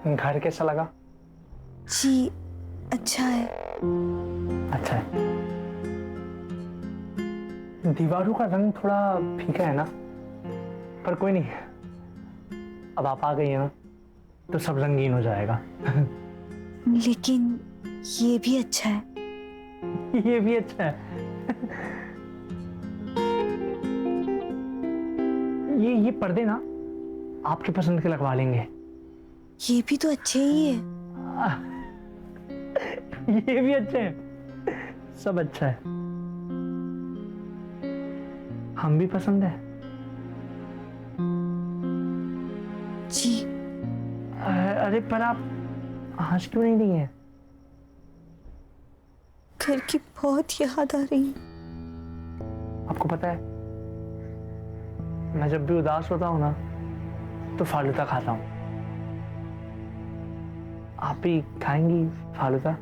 घर कैसा लगा? जी अच्छा है। अच्छा है। दीवारों का रंग थोड़ा फीका है ना, पर कोई नहीं, अब आप आ गई हैं ना तो सब रंगीन हो जाएगा। लेकिन ये भी अच्छा है। ये भी अच्छा है। ये पर्दे ना आपकी पसंद के लगवा लेंगे। ये भी तो अच्छे ही है। ये भी अच्छे हैं, सब अच्छा है। हम भी पसंद है। जी। अरे पर आप हंस क्यों नहीं रही हैं? घर की बहुत याद आ रही है। आपको पता है, मैं जब भी उदास होता हूं ना तो फालूदा खाता हूं। आप भी खाएंगी फालूदा?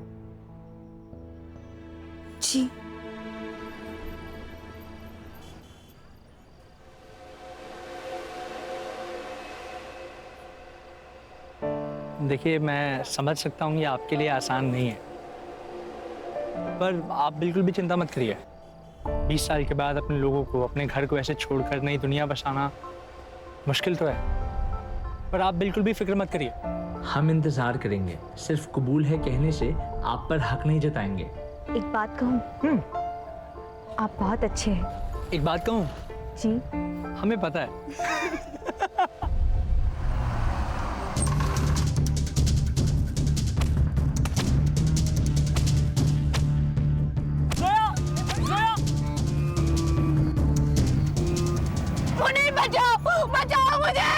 जी। देखिए, मैं समझ सकता हूँ ये आपके लिए आसान नहीं है, पर आप बिल्कुल भी चिंता मत करिए। 20 साल के बाद अपने लोगों को, अपने घर को ऐसे छोड़कर नई दुनिया बसाना मुश्किल तो है, पर आप बिल्कुल भी फिक्र मत करिए। हम इंतजार करेंगे, सिर्फ कबूल है कहने से आप पर हक नहीं जताएंगे। एक बात कहूँ? आप बहुत अच्छे हैं। एक बात कहूँ? जी। हमें पता है। मुनीर बचाओ, बचाओ मुझे,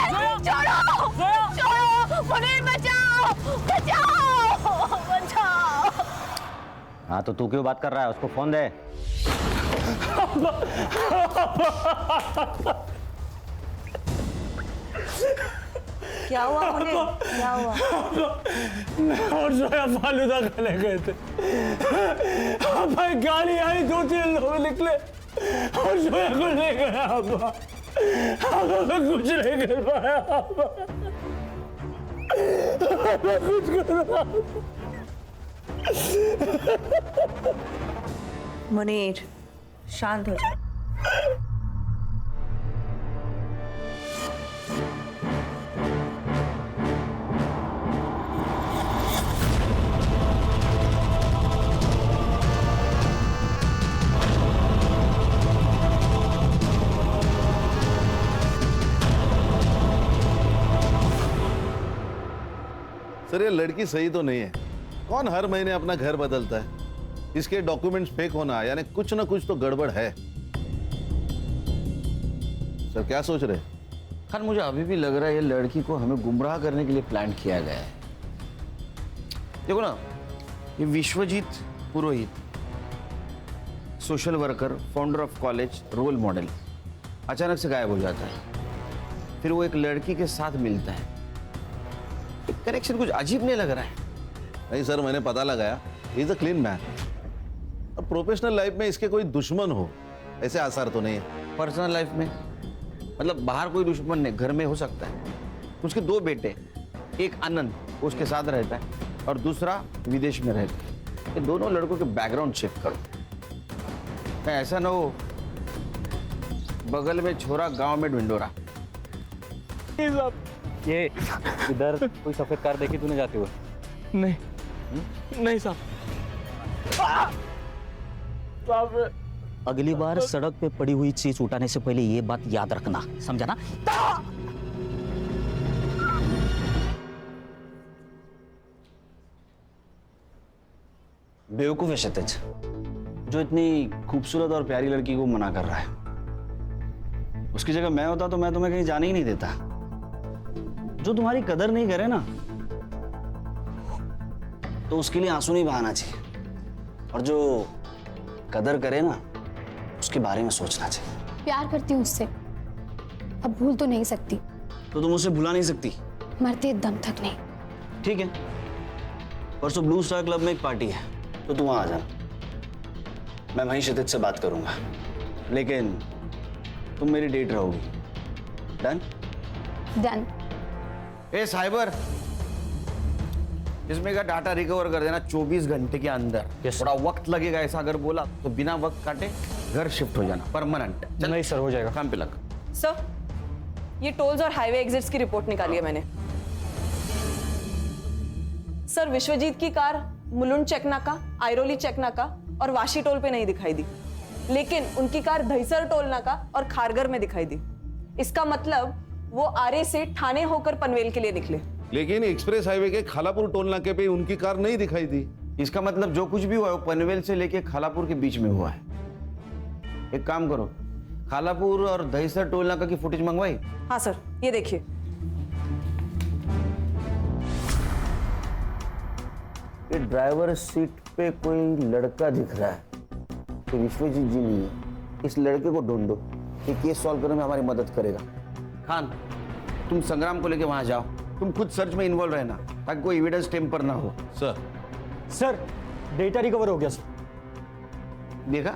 छोड़ो, छोड़ो, मुनीर बचाओ, बचाओ, बचाओ। हाँ तो तू क्यों बात कर रहा है? उसको फोन दे। क्या हुआ मुनीर? क्या हुआ? और जोया फालूदा खाने गए थे। भाई गाड़ी आई, 2-3 लोग निकले और जोया को ले गया। मैं कुछ नहीं कर पाया। मैं कुछ कर रहा। मुनीर शांत हो जा। सर ये लड़की सही तो नहीं है। कौन हर महीने अपना घर बदलता है? इसके डॉक्यूमेंट्स फेक होना यानी कुछ ना कुछ तो गड़बड़ है। सर क्या सोच रहे? खैर मुझे अभी भी लग रहा है ये लड़की को हमें गुमराह करने के लिए प्लान किया गया है। देखो ना, ये Vishwajeet Purohit, social worker, founder of college, role model, अचानक से गायब हो जाता है। फिर वो एक लड़की के साथ मिलता है। कनेक्शन कुछ अजीब नहीं लग रहा है? नहीं सर, मैंने पता लगाया, he is a clean man. अब प्रोफेशनल लाइफ में इसके कोई दुश्मन हो ऐसे आसार तो नहीं है। पर्सनल लाइफ में मतलब बाहर कोई दुश्मन नहीं, घर में हो सकता है। उसके 2 बेटे, एक आनंद उसके साथ रहता है और दूसरा विदेश में रहता है। ये दोनों लड़कों के बैकग्राउंड चेक करो, कहीं ऐसा ना हो बगल में छोरा गांव में ढिंडोरा। ये इधर कोई सफेद कार देखी तूने जाते हुए? नहीं साहब। अगली बार सड़क पे पड़ी हुई चीज उठाने से पहले ये बात याद रखना, समझा ना? बेवकूफ है क्षितिज, जो इतनी खूबसूरत और प्यारी लड़की को मना कर रहा है। उसकी जगह मैं होता तो मैं तुम्हें कहीं जाने ही नहीं देता। जो तुम्हारी कदर नहीं करे ना, तो उसके लिए आंसू नहीं बहाना चाहिए, और जो कदर करे ना, उसके बारे में सोचना चाहिए। प्यार करती हूँ उससे, अब भूल तो नहीं सकती। तो तुम उसे भुला नहीं सकती? मरते दम तक नहीं। ठीक है, परसों ब्लू स्टार क्लब में एक पार्टी है, तो तू वहां आ जाना। मैं वहीं क्षितिज से बात करूंगा, लेकिन तुम मेरी डेट रहोगी। डन? डन। ए साइबर, इसमें का डाटा रिकवर कर देना 24 घंटे के अंदर। Yes. थोड़ा वक्त लगेगा ऐसा अगर बोला तो बिना वक्त काटे घर शिफ्ट हो जाना परमानेंट। नहीं सर, हो जाएगा। काम पे लग। सर, ये टोल्स और हाईवे एग्जिट्स की रिपोर्ट निकाली है मैंने। सर, विश्वजीत की कार मुलुंड चेक नाका, आयरोली चेक नाका और वाशी टोल पे नहीं दिखाई दी, लेकिन उनकी कार दहिसर टोल नाका और खारगर में दिखाई दी। इसका मतलब वो आरे से ठाणे होकर पनवेल के लिए निकले। लेकिन एक्सप्रेस हाईवे के खालापुर टोल नाके पे उनकी कार नहीं दिखाई दी। इसका मतलब जो कुछ भी हुआ है वो पनवेल से लेके खालापुर के बीच में हुआ है। एक काम करो, खालापुर और दहिसर टोल नाका की फुटेज मंगवाई? हाँ सर, ये देखिए। ये ड्राइवर सीट पे कोई लड़का दिख रहा है, तो विश्वजीत जी नहीं है। इस लड़के को ढूंढो, ये केस सॉल्व करने में हमारी मदद करेगा। खान, तुम संग्राम को लेके वहां जाओ, तुम खुद सर्च में इन्वॉल्व रहना ताकि कोई एविडेंस टेम्पर ना हो। सर, डेटा रिकवर हो गया सर। देखा,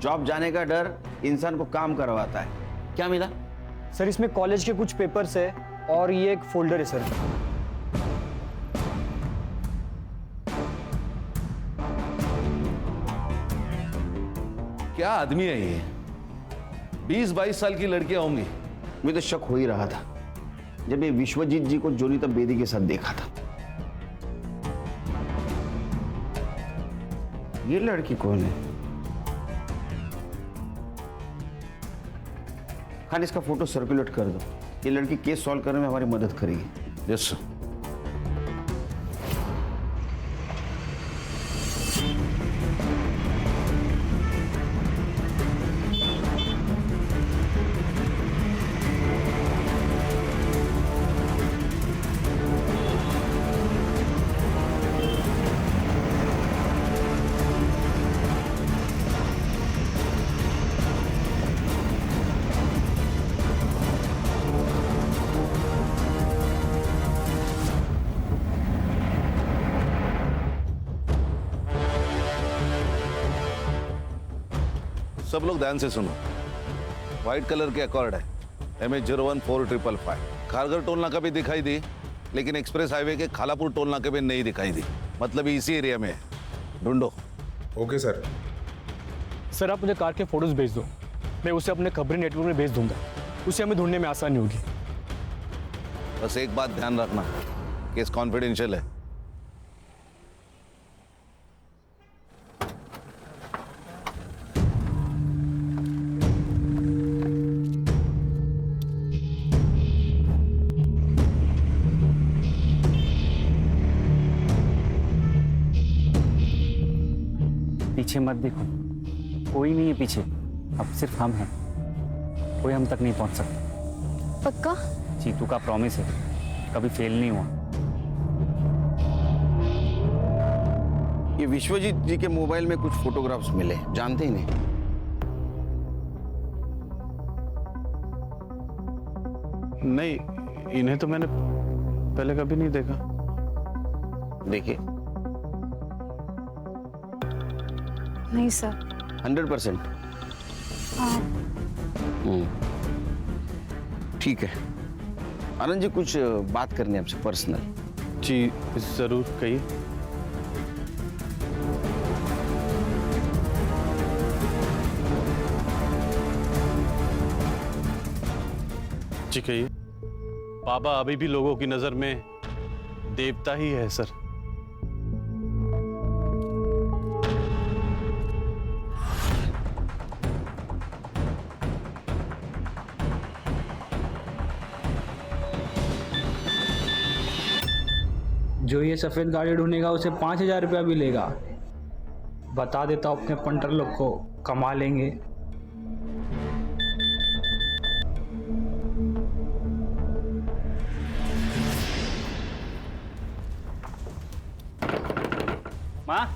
जॉब जाने का डर इंसान को काम करवाता है। क्या मिला? सर, इसमें कॉलेज के कुछ पेपर्स है और ये एक फोल्डर है सर। क्या आदमी है ये? 20-22 साल की लड़कियां होंगी। मुझे तो शक हो ही रहा था जब ये विश्वजीत जी को जोनीता बेदी के साथ देखा था। ये लड़की कौन है? खान, इसका फोटो सर्कुलेट कर दो। ये लड़की केस सॉल्व करने में हमारी मदद करेगी। Yes sir. सब लोग ध्यान से सुनो। व्हाइट कलर के अकॉर्ड है, MH014555। खारगर टोल नाका भी दिखाई दी, लेकिन एक्सप्रेस हाईवे के खालापुर टोल नाके पे नहीं दिखाई दी। मतलब इसी एरिया में है। ढूंढो। Okay sir. सर, आप मुझे कार के फोटोज भेज दो, मैं उसे अपने खबरी नेटवर्क में भेज दूंगा। उसे हमें ढूंढने में आसानी होगी। बस एक बात ध्यान रखना, केस कॉन्फिडेंशियल है। पीछे मत देखो, कोई नहीं है पीछे, अब सिर्फ हम हैं। कोई हम तक नहीं पहुंच सकता। पक्का? चीतू का प्रॉमिस है, कभी फेल नहीं हुआ। ये विश्वजीत जी के मोबाइल में कुछ फोटोग्राफ्स मिले, जानते ही नहीं? नहीं, इन्हें तो मैंने पहले कभी नहीं देखा। देखिए, नहीं सर। 100%। हाँ। ठीक है आनंद जी, कुछ बात करनी है आपसे पर्सनल। जी जरूर कहिए। जी कहिए। बाबा अभी भी लोगों की नजर में देवता ही है सर। जो ये सफ़ेद गाड़ी ढूंढेगा उसे 5,000 रुपया भी लेगा। बता देता हूँ अपने पंटर लोग को, कमा लेंगे। माँ,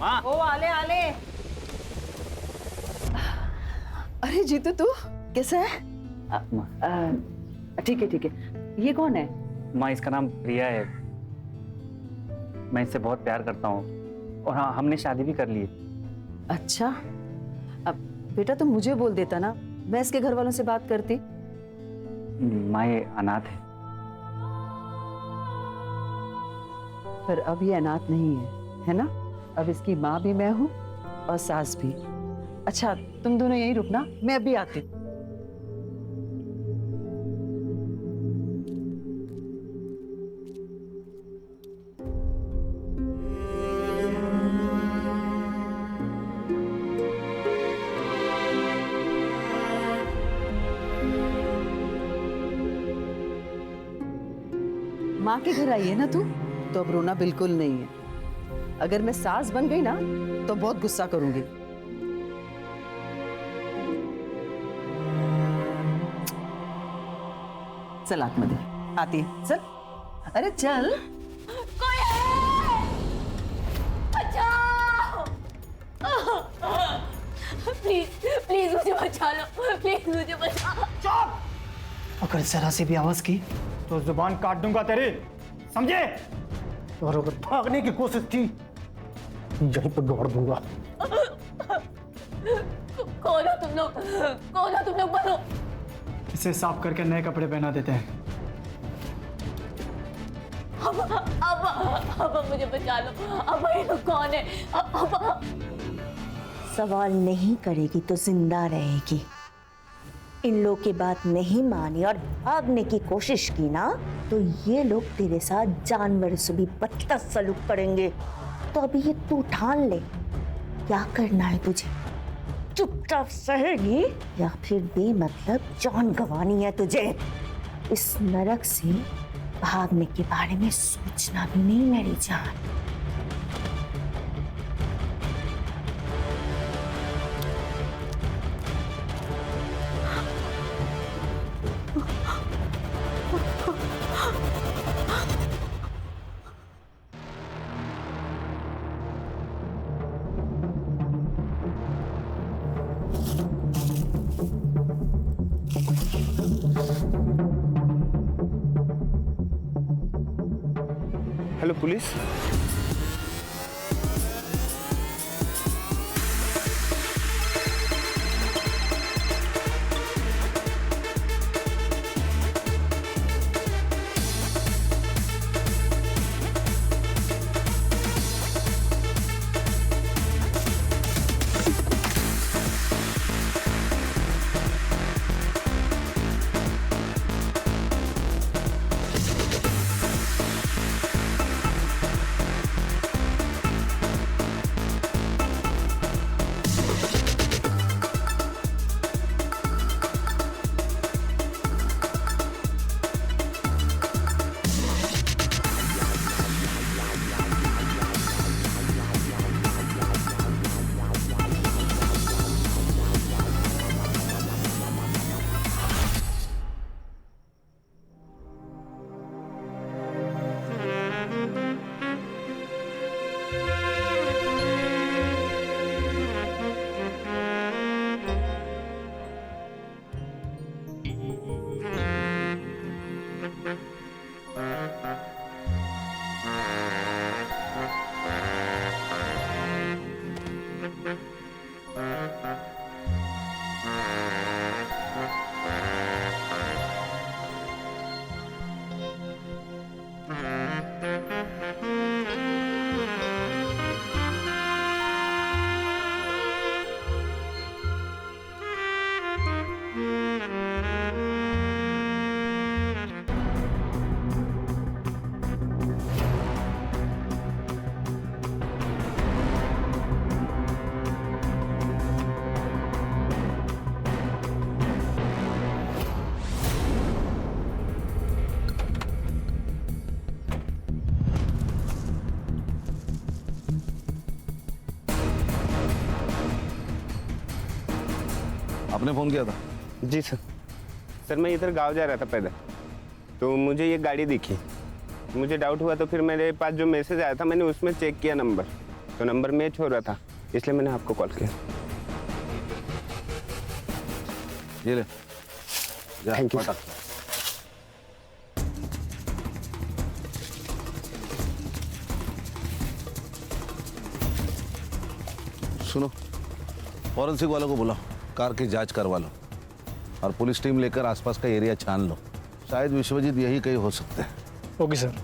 माँ। ओ आले आले। अरे जीतू, तू कैसा है? ठीक है ठीक है। ये कौन है? माँ, इसका नाम प्रिया है। मैं इससे बहुत प्यार करता हूँ और हाँ, हमने शादी भी कर ली है। अच्छा, अब बेटा तुम मुझे बोल देता ना, मैं इसके घर वालों से बात करती। माँ, ये अनाथ है। पर अब ये अनाथ नहीं है ना? अब इसकी माँ भी मैं हूँ और सास भी। अच्छा तुम दोनों यहीं रुकना, मैं अभी आती हूँ। माँ के घर आई है ना तू, तो अब रोना बिल्कुल नहीं है। अगर मैं सास बन गई ना तो बहुत गुस्सा करूंगी। चल आत्मदे, आती है, चल। अरे चल। कोई है? बचाओ! प्लीज प्लीज मुझे बचा लो, प्लीज मुझे बचाओ। चुप! अगर जरा से भी आवाज की तो जुबान काट दूंगा तेरी, समझे? और अगर भागने की कोशिश की यहीं पर गाड़ दूंगा। कौन हो तुम लोग? कौन हो तुम लोग? बोलो। इसे साफ करके नए कपड़े पहना देते हैं। अब मुझे बचा लो। अब ये लोग कौन है? अब सवाल नहीं करेगी तो जिंदा रहेगी। इन लोग की बात नहीं मानी और भागने की कोशिश की ना, तो ये लोग तेरे साथ जानवर से भी बदतर सलूक करेंगे। तो अभी ये तू ठान ले, क्या करना है तुझे? चुपचाप सहेगी या फिर बेमतलब जान गंवानी है तुझे? इस नरक से भागने के बारे में सोचना भी नहीं मेरी जान। Hello police. आपने फोन किया था? जी सर। सर मैं इधर गांव जा रहा था पैदल, तो मुझे ये गाड़ी दिखी, मुझे डाउट हुआ, तो फिर मेरे पास जो मैसेज आया था मैंने उसमें चेक किया नंबर, तो नंबर मैच हो रहा था, इसलिए मैंने आपको कॉल किया। ये ले। Thank you. सुनो, फॉरेंसिक वालों को बुलाओ, कार की जांच करवा लो और पुलिस टीम लेकर आसपास का एरिया छान लो। शायद विश्वजीत यही कहीं हो सकते हैं। Okay sir.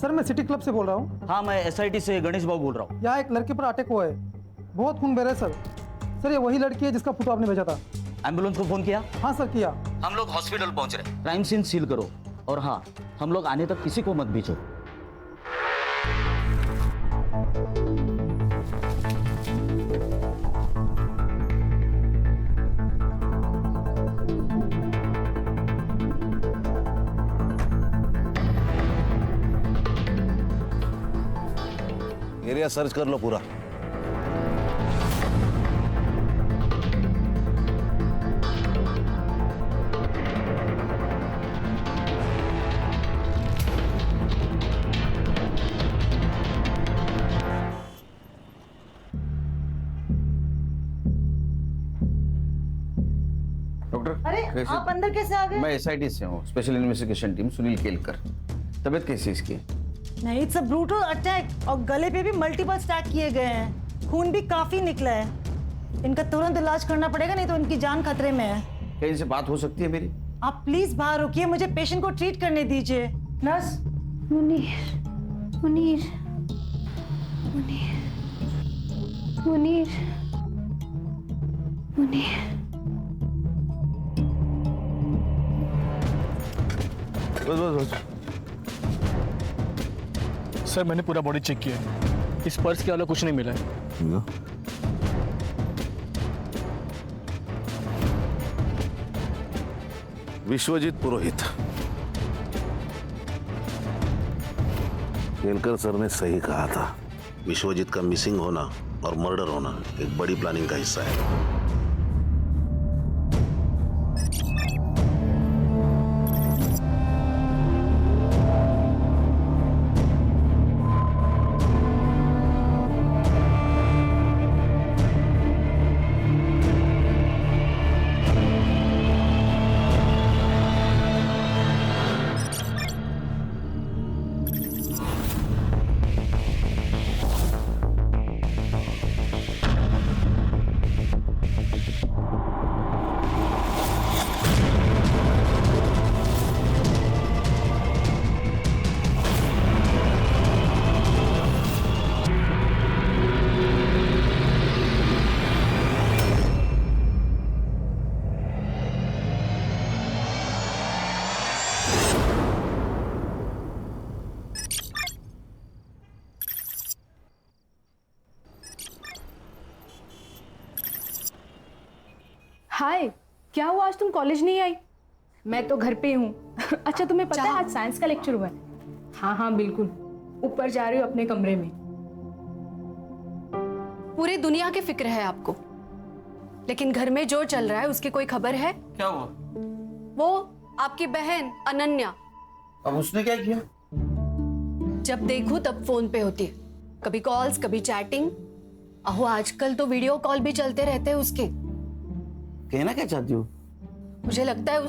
सर मैं सिटी क्लब से बोल रहा हूँ। हाँ, मैं SIT से गणेश बाबू बोल रहा हूँ। यहाँ एक लड़के पर अटैक हुआ है, बहुत खून बह रहा है सर। सर ये वही लड़की है जिसका फोटो आपने भेजा था। एम्बुलेंस को फोन किया? हाँ सर किया। हम लोग हॉस्पिटल पहुंच रहे हैं। क्राइम सीन सील करो और हाँ, हम लोग आने तक किसी को मत भेजो। एरिया सर्च कर लो पूरा। डॉक्टर अरे कैसे? आप अंदर कैसे आ गए? मैं SIT से हूँ, special investigation team, Sunil Kelkar. तबीयत कैसी है इसकी? नहीं, इट्स अ ब्रूटल अटैक और गले पे भी मल्टीपल स्टैक किए गए हैं। खून भी काफी निकला है। इनका तुरंत इलाज करना पड़ेगा, नहीं तो इनकी जान खतरे में है। क्या इनसे बात हो सकती है मेरी? आप प्लीज बाहर रुकिए, मुझे पेशेंट को ट्रीट करने दीजिए। नर्स। मुनीर, मुनीर, मुनीर, मुनीर, मुनीर। बस बस बस। सर मैंने पूरा बॉडी चेक किया है, इस पर्स के अलावा कुछ नहीं मिला है। विश्वजीत पुरोहित। केलकर सर ने सही कहा था, विश्वजीत का मिसिंग होना और मर्डर होना एक बड़ी प्लानिंग का हिस्सा है। हाय, क्या हुआ आज तुम कॉलेज नहीं आई? मैं तो घर पे हूँ। अच्छा तुम्हें पता है आज साइंस का लेक्चर हुआ है? हाँ हाँ बिल्कुल, ऊपर जा रही हूँ अपने कमरे में। पूरी दुनिया की फिक्र है आपको, लेकिन घर में जो चल रहा है उसकी कोई खबर है? क्या हुआ? वो आपकी बहन अनन्या। अब उसने क्या किया? जब देखो तब फोन पे होती है, कभी कॉल्स कभी चैटिंग। अहो आजकल तो वीडियो कॉल भी चलते रहते हैं उसके। कहना क्या चाहती हो? मुझे लगता है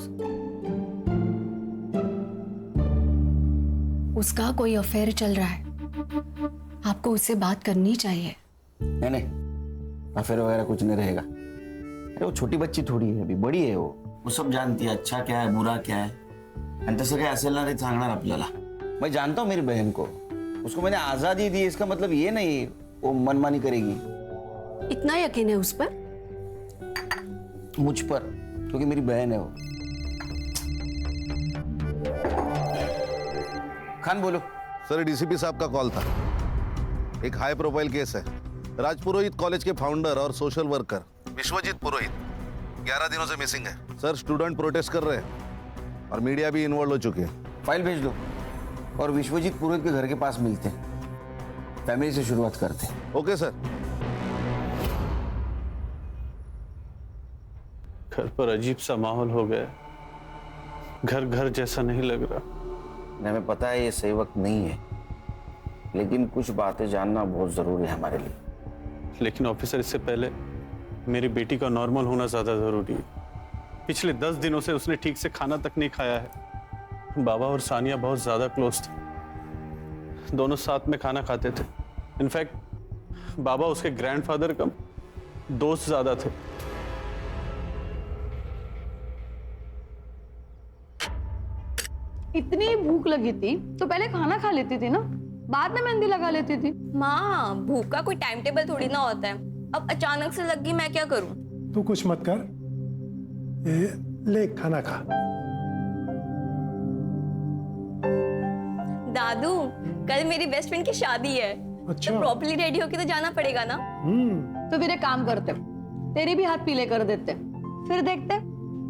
उसका कोई अफेयर चल रहा है। आपको उससे बात करनी चाहिए। नहीं नहीं, अफेयर वगैरह कुछ नहीं रहेगा। अरे वो छोटी बच्ची थोड़ी है, अभी बड़ी है वो सब जानती है अच्छा क्या है बुरा क्या है। आणि तसं काय असेल ना ते सांगणार आपल्याला। मैं जानता हूँ मेरी बहन को, उसको मैंने आजादी दी, इसका मतलब ये नहीं वो मनमानी करेगी। इतना यकीन है उस पर? मुझ पर, क्योंकि मेरी बहन है वो। खान बोलो। सर डीसीपी साहब का कॉल था, एक हाई प्रोफाइल केस है। राजपुरोहित कॉलेज के फाउंडर और सोशल वर्कर विश्वजीत पुरोहित 11 दिनों से मिसिंग है। सर स्टूडेंट प्रोटेस्ट कर रहे हैं और मीडिया भी इन्वॉल्व हो चुकी है। फाइल भेज दो और विश्वजीत पुरोहित के घर के पास मिलते हैं, फैमिली से शुरुआत करते हैं। Okay sir. घर पर अजीब सा माहौल हो गया, घर घर जैसा नहीं लग रहा। हमें पता है ये सही वक्त नहीं है, लेकिन कुछ बातें जानना बहुत जरूरी है हमारे लिए। लेकिन ऑफिसर, इससे पहले मेरी बेटी का नॉर्मल होना ज्यादा जरूरी है। पिछले 10 दिनों से उसने ठीक से खाना तक नहीं खाया है। बाबा और सानिया बहुत ज्यादा क्लोज थे, दोनों साथ में खाना खाते थे। इनफैक्ट बाबा उसके ग्रैंडफादर का दोस्त ज्यादा थे। इतनी भूख लगी थी तो पहले खाना खा लेती थी ना, बाद में मेहंदी लगा लेती थी। माँ, भूख का कोई टाइम टेबल थोड़ी ना होता है। अब अचानक से लग गई, मैं क्या करूं? तू कुछ मत कर, ले खाना खा। दादू, कल मेरी बेस्ट फ्रेंड की शादी है। अच्छा। तो प्रॉपर्ली रेडी होके तो जाना पड़ेगा ना। तो फिर एक काम करते, तेरी भी हाथ पीले कर देते, फिर देखते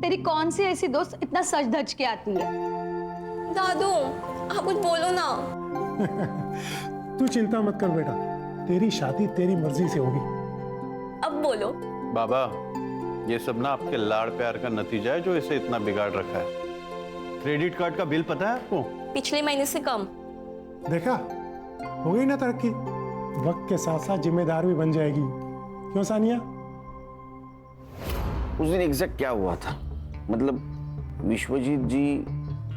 तेरी कौन सी ऐसी दोस्त इतना सच धज के आती है। दादू, आप कुछ बोलो ना। तू चिंता मत कर बेटा, तेरी शादी तेरी मर्जी से होगी। अब बोलो। बाबा, ये सब ना आपके लाड़ प्यार का नतीजा है जो इसे इतना बिगाड़ रखा है। क्रेडिट कार्ड का बिल पता है आपको? पिछले महीने से कम। देखा, हो गई ना तरक्की। वक्त के साथ साथ जिम्मेदार भी बन जाएगी, क्यों सानिया? उस दिन एग्जैक्ट क्या हुआ था? मतलब विश्वजीत जी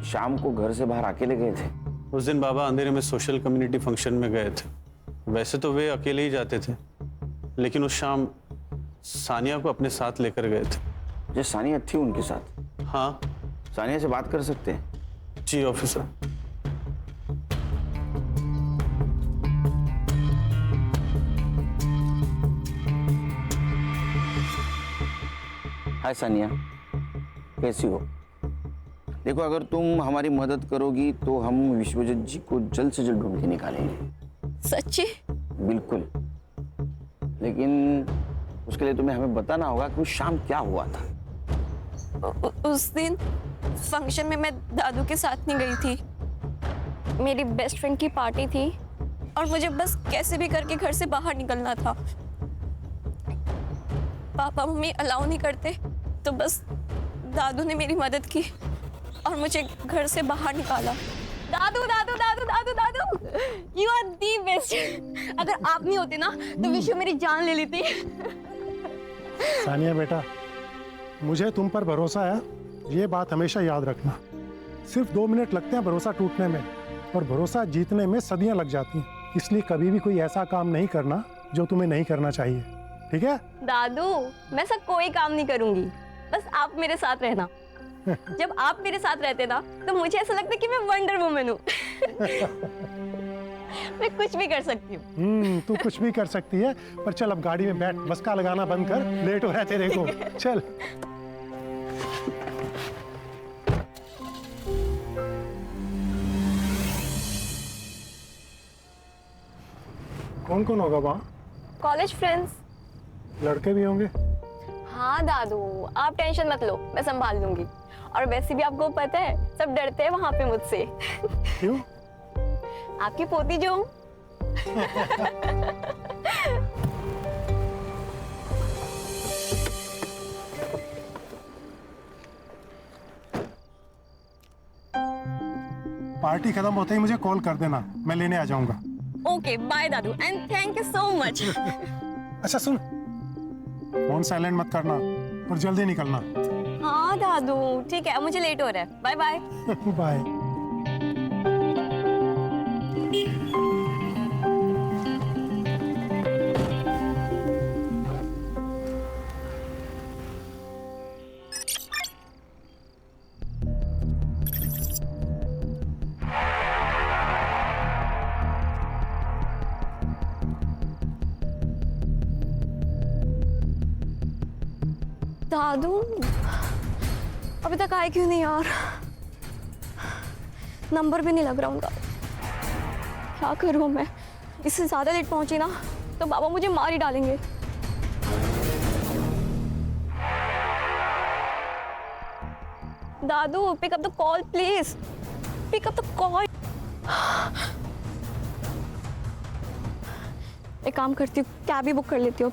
शाम को घर से बाहर अकेले गए थे? उस दिन बाबा अंधेरे में सोशल कम्युनिटी फंक्शन में गए थे। वैसे तो वे अकेले ही जाते थे, लेकिन उस शाम सानिया को अपने साथ लेकर गए थे। जो सानिया थी उनके साथ? हाँ। सानिया से बात कर सकते हैं? जी ऑफिसर। हाय सानिया, कैसी हो? देखो, अगर तुम हमारी मदद करोगी तो हम विश्वजीत जी को जल्द से जल्द ढूंढ के निकालेंगे। सच्ची? बिल्कुल, लेकिन उसके लिए तुम्हें हमें बताना होगा कि उस शाम क्या हुआ था। उस दिन फंक्शन में मैं दादू के साथ नहीं गई थी। मेरी बेस्ट फ्रेंड की पार्टी थी और मुझे बस कैसे भी करके घर से बाहर निकलना था। पापा मम्मी अलाउ नहीं करते, तो बस दादू ने मेरी मदद की और मुझे घर से बाहर निकाला। दादू दादू दादू दादू दादू, यू आर दी बेस्ट। अगर आप नहीं होते ना तो विश्व मेरी जान ले लेती। सानिया बेटा, मुझे तुम पर भरोसा है, ये बात हमेशा याद रखना। सिर्फ 2 मिनट लगते हैं भरोसा टूटने में, और भरोसा जीतने में सदियां लग जाती हैं। इसलिए कभी भी कोई ऐसा काम नहीं करना जो तुम्हें नहीं करना चाहिए, ठीक है? दादू, मैं सब कोई काम नहीं करूंगी, बस आप मेरे साथ रहना। जब आप मेरे साथ रहते ना तो मुझे ऐसा लगता है कि मैं वंडर वुमन हूँ। मैं कुछ भी कर सकती हूँ। तू कुछ भी कर सकती है, पर चल अब गाड़ी में बैठ, बस का लगाना बंद कर, लेट हो रहा है तेरे को। चल। कौन कौन होगा वहाँ? College friends. लड़के भी होंगे? हाँ दादू, आप टेंशन मत लो, मैं संभाल लूंगी। और वैसे भी आपको पता है, सब डरते हैं वहां पे मुझसे। क्यों? आपकी पोती जो हूँ। पार्टी खत्म होते ही मुझे कॉल कर देना, मैं लेने आ जाऊंगा। ओके, बाय दादू and thank you so much. अच्छा सुन, फोन साइलेंट मत करना और जल्दी निकलना। हाँ दादू, ठीक है, मुझे लेट हो रहा है। Bye bye. बाय। दादू, अभी तक आए क्यों नहीं यार? नंबर भी नहीं लग रहा उनका। क्या करूं मैं? इससे ज्यादा लेट पहुंची ना तो बाबा मुझे मार ही डालेंगे। दादू, pick up the call please, pick up the call. एक काम करती हूँ, कैब ही बुक कर लेती हूँ।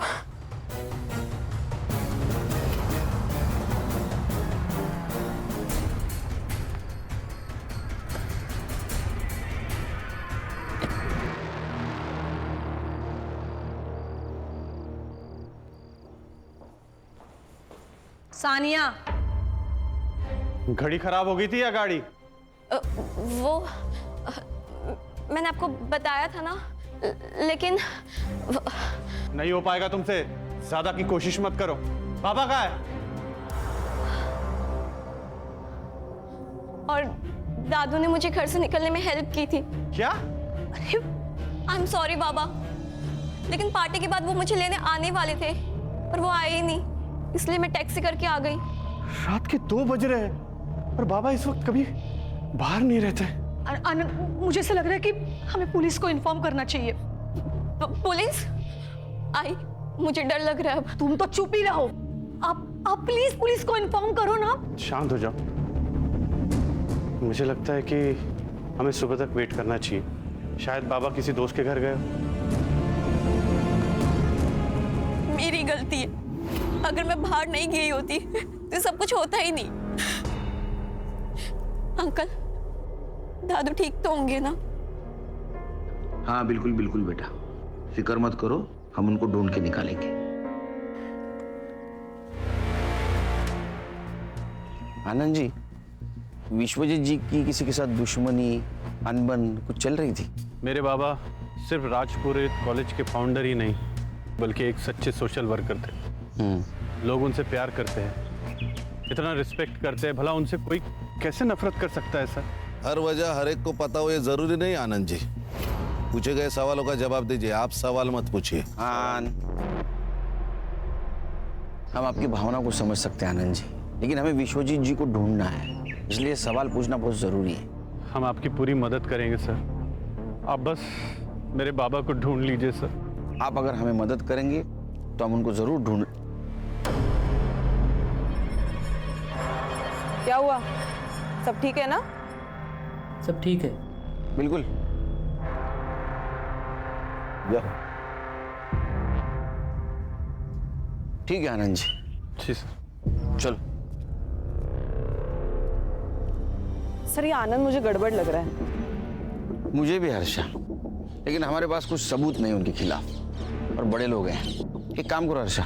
सानिया, घड़ी खराब हो गई थी या गाड़ी? वो मैंने आपको बताया था ना, लेकिन नहीं हो पाएगा तुमसे, ज्यादा की कोशिश मत करो। पापा कहाँ है? और दादू ने मुझे घर से निकलने में हेल्प की थी। क्या? आई एम सॉरी बाबा, लेकिन पार्टी के बाद वो मुझे लेने आने वाले थे पर वो आए ही नहीं, इसलिए मैं टैक्सी करके आ गई। रात के 2 बज रहे हैं और बाबा इस वक्त कभी बाहर नहीं रहते। आनंद, मुझे ऐसा लग रहा है कि हमें पुलिस को इन्फॉर्म करना चाहिए। पुलिस? आई, मुझे डर लग रहा है अब। तुम तो चुप ही रहो। आप प्लीज पुलिस को इन्फॉर्म करो ना। शांत हो जाओ। मुझे लगता है कि हमें सुबह तक वेट करना चाहिए। शायद बाबा किसी दोस्त के घर गए। मेरी गलती है, अगर मैं बाहर नहीं गई होती तो सब कुछ होता ही नहीं। अंकल, दादू ठीक तो होंगे ना? हाँ बिल्कुल बिल्कुल बेटा, फिक्र मत करो, हम उनको ढूंढ के निकालेंगे। आनंद जी, विश्वजीत जी की किसी के साथ दुश्मनी, अनबन कुछ चल रही थी? मेरे बाबा सिर्फ राजपुरोहित कॉलेज के फाउंडर ही नहीं बल्कि एक सच्चे सोशल वर्कर थे। लोग उनसे प्यार करते हैं, इतना रिस्पेक्ट करते हैं, भला उनसे कोई कैसे नफरत कर सकता है सर? हर वजह हर एक को पता हो ये जरूरी नहीं आनंद जी। पूछे गए सवालों का जवाब दीजिए, आप सवाल मत पूछिए। हम आपकी भावना को समझ सकते हैं आनंद जी, लेकिन हमें विश्वजीत जी को ढूंढना है, इसलिए सवाल पूछना बहुत जरूरी है। हम आपकी पूरी मदद करेंगे सर, आप बस मेरे बाबा को ढूंढ लीजिए सर। आप अगर हमें मदद करेंगे तो हम उनको जरूर ढूंढ। क्या हुआ? सब ठीक है ना? सब ठीक है। बिल्कुल। ठीक है आनंद जी। जी सर। चलो। सर ये आनंद मुझे गड़बड़ लग रहा है। मुझे भी हर्षा, लेकिन हमारे पास कुछ सबूत नहीं उनके खिलाफ और बड़े लोग हैं। एक काम करो हर्षा,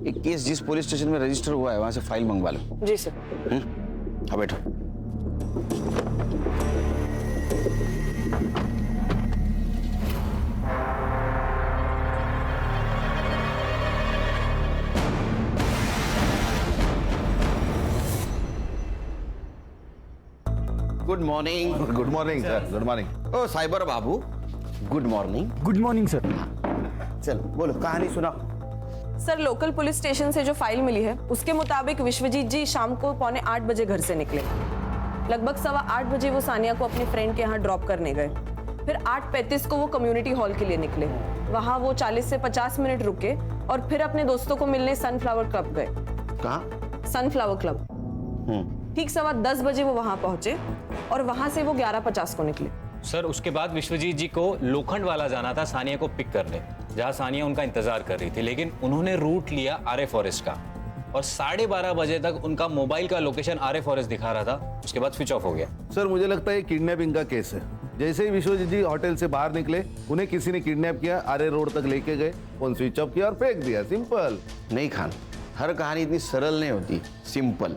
एक केस जिस पुलिस स्टेशन में रजिस्टर हुआ है वहां से फाइल मंगवा लो। जी सर। हाँ बैठो। Good morning. Good morning sir. Good morning. ओ साइबर बाबू, good morning. Good morning sir. चल बोलो, कहानी सुना। सर लोकल पुलिस स्टेशन से जो फाइल मिली है उसके मुताबिक विश्वजीत जी शाम को 7:45 बजे घर से निकले। लगभग 8:15 बजे वो सानिया को अपने फ्रेंड के यहाँ ड्रॉप करने गए। फिर 8:35 को वो कम्युनिटी हॉल के लिए निकले। वहाँ वो 40 से 50 मिनट रुके और फिर अपने दोस्तों को मिलने सनफ्लावर क्लब गए। कहाँ? Sunflower club. ठीक 10:15 बजे वो वहाँ पहुंचे और वहाँ से वो 11:50 को निकले। सर उसके बाद विश्वजीत जी को लोखंड वाला जाना था सानिया को पिक करने, जहाँ सानिया उनका इंतजार कर रही थी, लेकिन उन्होंने रूट लिया आर्य फॉरेस्ट का और 12:30 बजे तक उनका मोबाइल का लोकेशन आर्य फॉरेस्ट दिखा रहा था। उसके बाद स्विच ऑफ हो गया। सर मुझे लगता है किडनैपिंग का केस है। जैसे ही विश्वजीत जी होटल से बाहर निकले उन्हें किसी ने किडनैप किया, आर्य रोड तक लेके गए, फोन स्विच ऑफ किया और फेंक दिया। सिंपल। नहीं खान, हर कहानी इतनी सरल नहीं होती, सिंपल।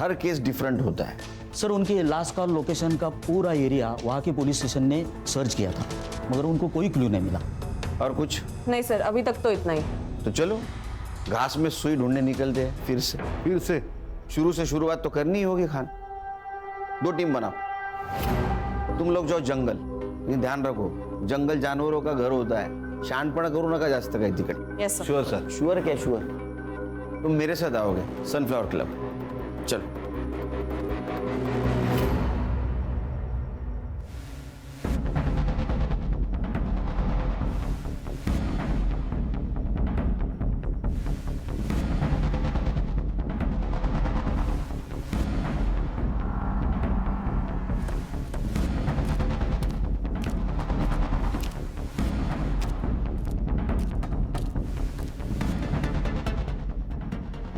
हर केस डिफरेंट होता है। सर उनकी लास्ट कॉल लोकेशन का पूरा एरिया वहाँ के पुलिस स्टेशन ने सर्च किया था, मगर उनको कोई क्लू नहीं मिला। और कुछ नहीं सर, अभी तक तो इतना ही। तो चलो घास में सुई ढूंढने निकलते हैं फिर से। शुरू से शुरुआत तो करनी ही होगी खान। 2 टीम बनाओ, तुम लोग जाओ जंगल, लेकिन ध्यान रखो जंगल जानवरों का घर होता है, शानपणा करू नका जास्त काही तिकट। Yes sir. Sure sir. Sure क्या श्योर? तुम मेरे साथ आओगे सनफ्लावर क्लब। चलो।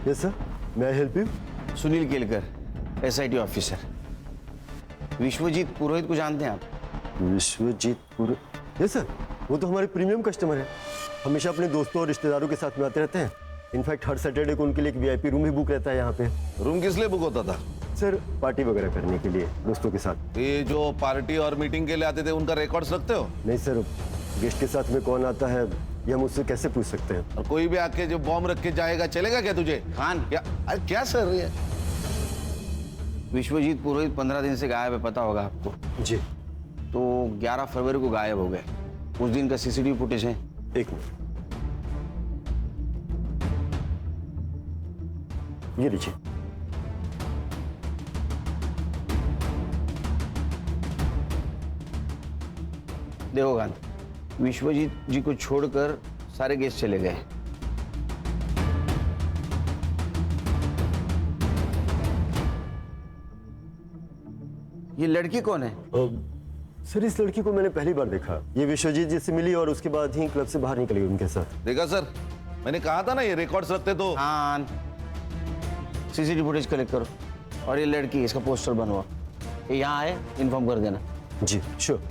Yes sir, may I help you? Sunil Kelkar, SIT officer. Vishwajeet Purohit को जानते हैं आप? विश्वजीत पुरोहित? यस सर, वो तो हमारे प्रीमियम कस्टमर हैं। हमेशा अपने दोस्तों और रिश्तेदारों के साथ में आते रहते हैं। इनफैक्ट हर सैटरडे को उनके लिए एक VIP रूम भी बुक रहता है यहाँ पे। रूम किस लिए बुक होता था? सर पार्टी वगैरह करने के लिए दोस्तों के साथ। ये जो पार्टी और मीटिंग के लिए आते थे उनका रिकॉर्ड्स रखते हो? नहीं सर, गेस्ट के साथ में कौन आता है ये हम उससे कैसे पूछ सकते हैं? और कोई भी आके जो बॉम्ब रख के जाएगा चलेगा क्या तुझे? खान क्या? अरे क्या सर ये? विश्वजीत पुरोहित 15 दिन से गायब है, पता होगा आपको। जी। तो 11 फरवरी को गायब हो गए। उस दिन का सीसीटीवी फुटेज है। एक मिनट, ये लीजिए। देखो गान, विश्वजीत जी को छोड़कर सारे गेस्ट चले गए। ये लड़की कौन है? सर इस लड़की को मैंने पहली बार देखा। ये विश्वजीत जी से मिली और उसके बाद ही क्लब से बाहर निकली उनके साथ। देखा सर, मैंने कहा था ना ये रिकॉर्ड्स रखते तो। हाँ, सीसीटीवी फुटेज कलेक्ट करो और ये लड़की, इसका पोस्टर बनवाओ। ये यहाँ आए, इन्फॉर्म कर देना। जी श्योर।